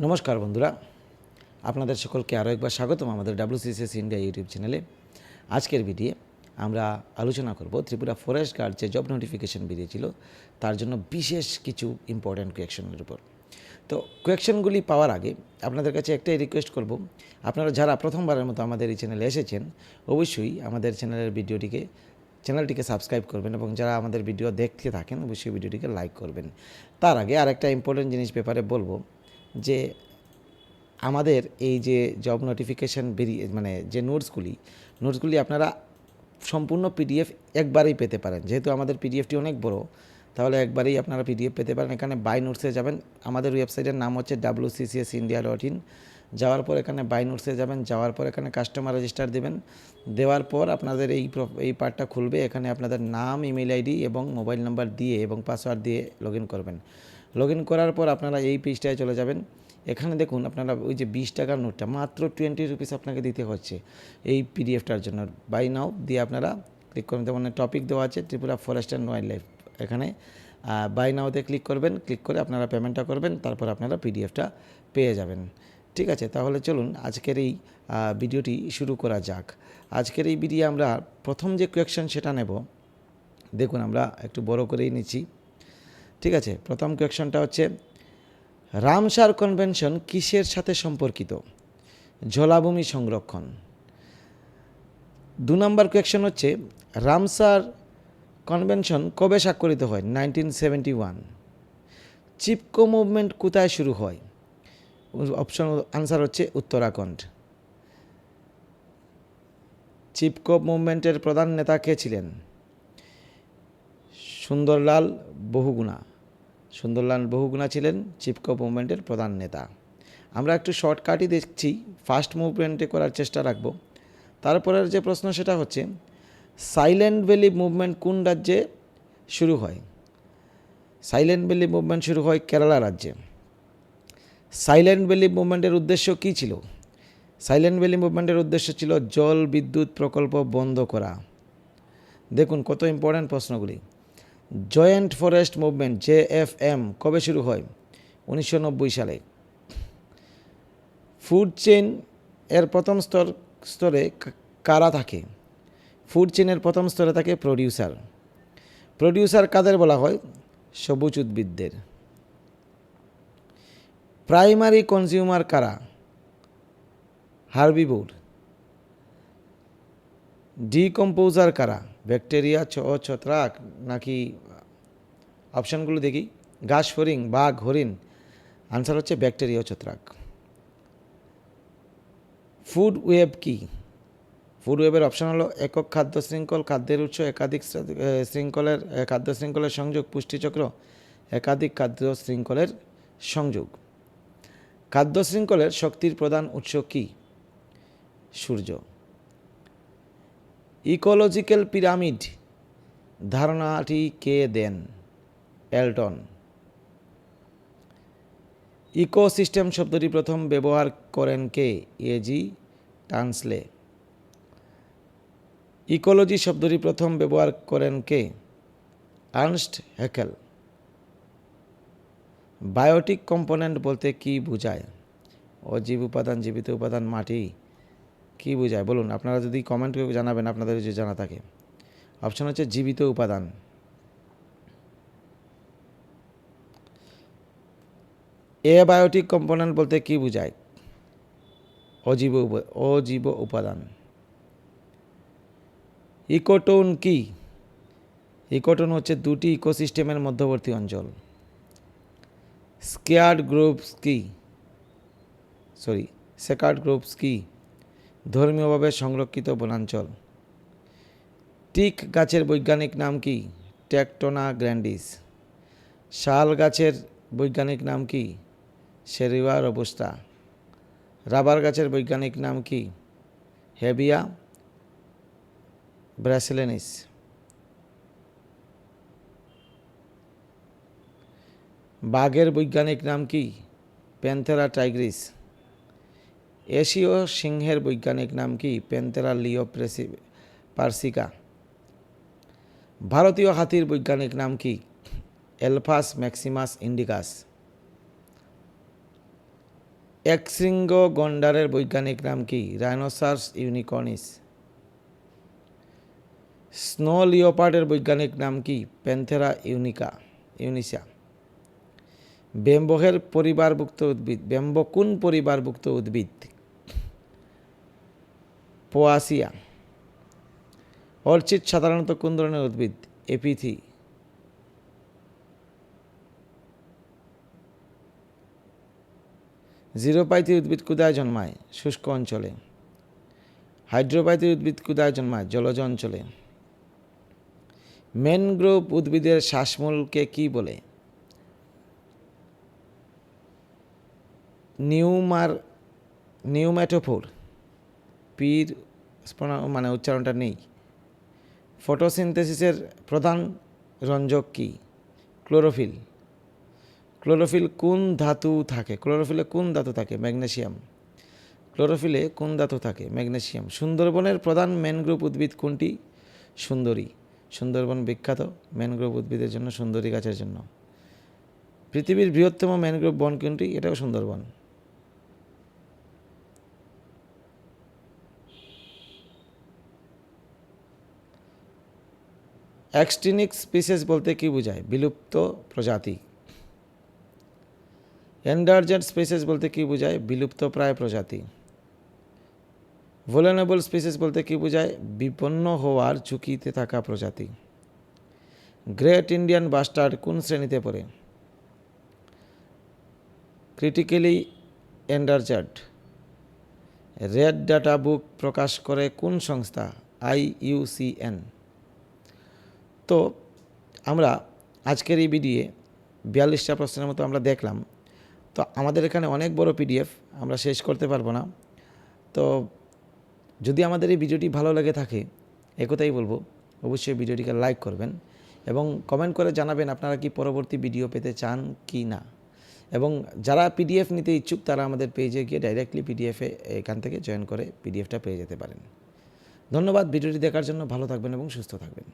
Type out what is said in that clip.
নমস্কার বন্ধুরা, আপনাদের সকলকে আরও একবার স্বাগতম আমাদের WCCS ইন্ডিয়া ইউটিউব চ্যানেলে। আজকের ভিডিও আমরা আলোচনা করব ত্রিপুরা ফরেস্ট গার্ড যে জব নোটিফিকেশন বেরিয়েছিল তার জন্য বিশেষ কিছু ইম্পর্ট্যান্ট কোয়েকশনের উপর। তো কোয়েকশনগুলি পাওয়ার আগে আপনাদের কাছে একটাই রিকোয়েস্ট করব, আপনারা যারা প্রথমবারের মতো আমাদের এই চ্যানেলে এসেছেন অবশ্যই আমাদের চ্যানেলটিকে সাবস্ক্রাইব করবেন এবং যারা আমাদের ভিডিও দেখতে থাকেন অবশ্যই ভিডিওটিকে লাইক করবেন। তার আগে আরেকটা ইম্পর্ট্যান্ট জিনিস ব্যাপারে বলবো যে আমাদের এই যে জব নোটিফিকেশান যে নোটসগুলি আপনারা সম্পূর্ণ পিডিএফ একবারেই পেতে পারেন। যেহেতু আমাদের পিডিএফটি অনেক বড়, তাহলে একবারেই আপনারা পিডিএফ পেতে পারেন। এখানে বাই নোটসে যাবেন, আমাদের ওয়েবসাইটের নাম হচ্ছে WCCSindia.in। যাওয়ার পর এখানে বাই নোটসে যাবেন, যাওয়ার পর এখানে কাস্টমার রেজিস্টার দেবেন, দেওয়ার পর আপনাদের এই পার্টটা খুলবে। এখানে আপনাদের নাম, ইমেল আইডি এবং মোবাইল নাম্বার দিয়ে এবং পাসওয়ার্ড দিয়ে লগ ইন করবেন। লগ ইন করার পর আপনারা এই পেজটায় চলে যাবেন। এখানে দেখুন আপনারা ওই যে 20 টাকার নোটটা মাত্র 20 রুপিস আপনাকে দিতে হচ্ছে এই পিডিএফটার জন্য। বাই নাও দিয়ে আপনারা ক্লিক করবেন। যেমন টপিক দেওয়া আছে Tripura forest and wild life, এখানে বাই নাওতে ক্লিক করবেন। ক্লিক করে আপনারা পেমেন্টটা করবেন, তারপর আপনারা পিডিএফটা পেয়ে যাবেন। ঠিক আছে, তাহলে চলুন আজকের এই ভিডিওটি শুরু করা যাক। আজকের এই ভিডিও আমরা প্রথম যে কোয়েকশন সেটা নেব। দেখুন আমরা একটু বড় করেই নিচ্ছি। ঠিক আছে, প্রথম কোয়েকশনটা হচ্ছে রামসার কনভেনশন কিসের সাথে সম্পর্কিত? জলাভূমি সংরক্ষণ। 2 নম্বর কোয়েকশন হচ্ছে রামসার কনভেনশন কবে স্বাক্ষরিত হয়? 1971। চিপকো মুভমেন্ট কোথায় শুরু হয়? অপশন আনসার হচ্ছে উত্তরাখণ্ড। চিপকো মুভমেন্টের প্রধান নেতা কে ছিলেন? সুন্দরলাল বহুগুণা ছিলেন চিপকো মুভমেন্টের প্রধান নেতা। আমরা একটু শর্টকাটই দেখছি, ফাস্ট মুভমেন্টে করার চেষ্টা রাখব। তারপরের যে প্রশ্ন সেটা হচ্ছে সাইলেন্ট ভ্যালি মুভমেন্ট কোন রাজ্যে শুরু হয়? সাইলেন্ট ভ্যালি মুভমেন্ট শুরু হয় কেরালা রাজ্যে। সাইলেন্ট ভ্যালি মুভমেন্টের উদ্দেশ্য কী ছিল? সাইলেন্ট ভ্যালি মুভমেন্টের উদ্দেশ্য ছিল জল বিদ্যুৎ প্রকল্প বন্ধ করা। দেখুন কত ইম্পর্ট্যান্ট প্রশ্নগুলি। জয়েন্ট ফরেস্ট মুভমেন্ট JFM কবে শুরু হয়? 1990 সালে। ফুড চেইন এর প্রথম স্তরে কারা থাকে? ফুড চেইনের প্রথম স্তরে থাকে প্রডিউসার কাদের বলা হয়? সবুজ উদ্ভিদদের। প্রাইমারি কনজিউমার কারা? হার্বিভোর। ডিকম্পোজার কারা? ব্যাকটেরিয়া ও ছত্রাক নাকি? অপশানগুলো দেখি। ঘাস ফড়িং, বাঘ, হরিণ। আনসার হচ্ছে ব্যাকটেরিয়া ও ছত্রাক। ফুড ওয়েব কি? ফুড ওয়েবের অপশান হলো একক খাদ্য শৃঙ্খল, খাদ্যের উৎস, একাধিক খাদ্য শৃঙ্খলের সংযোগ, পুষ্টিচক্র, একাধিক খাদ্য শৃঙ্খলের সংযোগ। খাদ্য শৃঙ্খলের শক্তির প্রধান উৎস কি? সূর্য। ইকোলজিক্যাল পিরামিড ধারণাটি কে দেন? এলটন। ইকোসিস্টেম শব্দটি প্রথম ব্যবহার করেন কে? A.G. টানসলে। ইকোলজি শব্দটি প্রথম ব্যবহার করেন কে? Ernst Haeckel. বায়োটিক কম্পোনেন্ট বলতে কি বোঝায়? অজীব উপাদান, জীবিত উপাদান, মাটি। কি বোঝায় বলুন? আপনারা যদি কমেন্ট করে জানাবেন আপনাদের যদি জানা থাকে। অপশন হচ্ছে জীবিত উপাদান। বায়োটিক কম্পোনেন্ট বলতে কি বোঝায়? অজীব উপাদান। ইকোটোন কি? ইকোটোন হচ্ছে দুটি ইকোসিস্টেমের মধ্যবর্তী অঞ্চল। সেকার্ড গ্রুপস কি? ধর্মীয়ভাবে সংরক্ষিত বনাঞ্চল। টিক গাছের বৈজ্ঞানিক নাম কি? Tectona grandis. শাল গাছের বৈজ্ঞানিক নাম কি? সেরিয়া রোবুস্টা। রাবার গাছের বৈজ্ঞানিক নাম কি? হেভিয়া ব্রাসিলেনিস। বাঘের বৈজ্ঞানিক নাম কি? Panthera Tigris. এশীয় সিংহের বৈজ্ঞানিক নাম কি? প্যান্থেরা লিও পার্সিকা। ভারতীয় হাতির বৈজ্ঞানিক নাম কি? এলফাস ম্যাক্সিমাস ইন্ডিকাস। একশৃঙ্গ গন্ডারের বৈজ্ঞানিক নাম কি? রাইনোসার্স ইউনিকর্নিস। স্নো লিওপার্ডের বৈজ্ঞানিক নাম কি? প্যান্থেরা ইউনিসা। ব্যাম্বকের পরিবারভুক্ত উদ্ভিদ। ব্যাম্বো কোন পরিবারভুক্ত উদ্ভিদ? পোয়াসিয়া। অর্চিড সাধারণত কোন ধরনের উদ্ভিদ? এপিথি। জিরোপাইথি উদ্ভিদ কোথায় জন্মায়? শুষ্ক অঞ্চলে। হাইড্রোপাইথি উদ্ভিদ কোথায় জন্মায়? জলজ অঞ্চলে। ম্যানগ্রোভ উদ্ভিদের শ্বাসমূলকে কি বলে? নিউম্যাটোফোর। পির উচ্চারণটা নেই। ফটোসিনথেসিসের প্রধান রঞ্জক কি? ক্লোরোফিল। ক্লোরোফিল কোন ধাতু থাকে? ক্লোরোফিলে কোন ধাতু থাকে? ম্যাগনেসিয়াম। ক্লোরোফিলে কোন ধাতু থাকে? ম্যাগনেসিয়াম। সুন্দরবনের প্রধান ম্যানগ্রোভ উদ্ভিদ কোনটি? সুন্দরী। সুন্দরবন বিখ্যাত ম্যানগ্রোভ উদ্ভিদের জন্য, সুন্দরী গাছের জন্য। পৃথিবীর বৃহত্তম ম্যানগ্রোভ বন কোনটি? এটাও সুন্দরবন। এক্সটিনিক স্পিসিস বলতে কি বোঝায়? বিলুপ্ত প্রজাতি। এন্ডারজেন্ট স্পিসিস বলতে কি বোঝায়? বিলুপ্ত প্রায় প্রজাতি। ভুলনারেবল স্পিসিস বলতে কি বোঝায়? বিপন্ন হওয়ার ঝুঁকিতে থাকা প্রজাতি। গ্রেট ইন্ডিয়ান বাস্টার্ড কোন শ্রেণীতে পড়ে? ক্রিটিক্যালি এন্ডারজার্ড। রেড ডাটা বুক প্রকাশ করে কোন সংস্থা? IUCN। তো আমরা আজকের এই ভিডিওয়ে 42টা প্রশ্নের মতো আমরা দেখলাম। তো আমাদের এখানে অনেক বড় PDF, আমরা শেষ করতে পারবো না। তো যদি আমাদের এই ভিডিওটি ভালো লেগে থাকে, একথাই বলবো, অবশ্যই ভিডিওটিকে লাইক করবেন এবং কমেন্ট করে জানাবেন আপনারা কি পরবর্তী ভিডিও পেতে চান কি না। এবং যারা PDF নিতে ইচ্ছুক তারা আমাদের পেজে গিয়ে ডাইরেক্টলি PDF-এ এখান থেকে জয়েন করে PDFটা পেয়ে যেতে পারেন। ধন্যবাদ ভিডিওটি দেখার জন্য। ভালো থাকবেন এবং সুস্থ থাকবেন।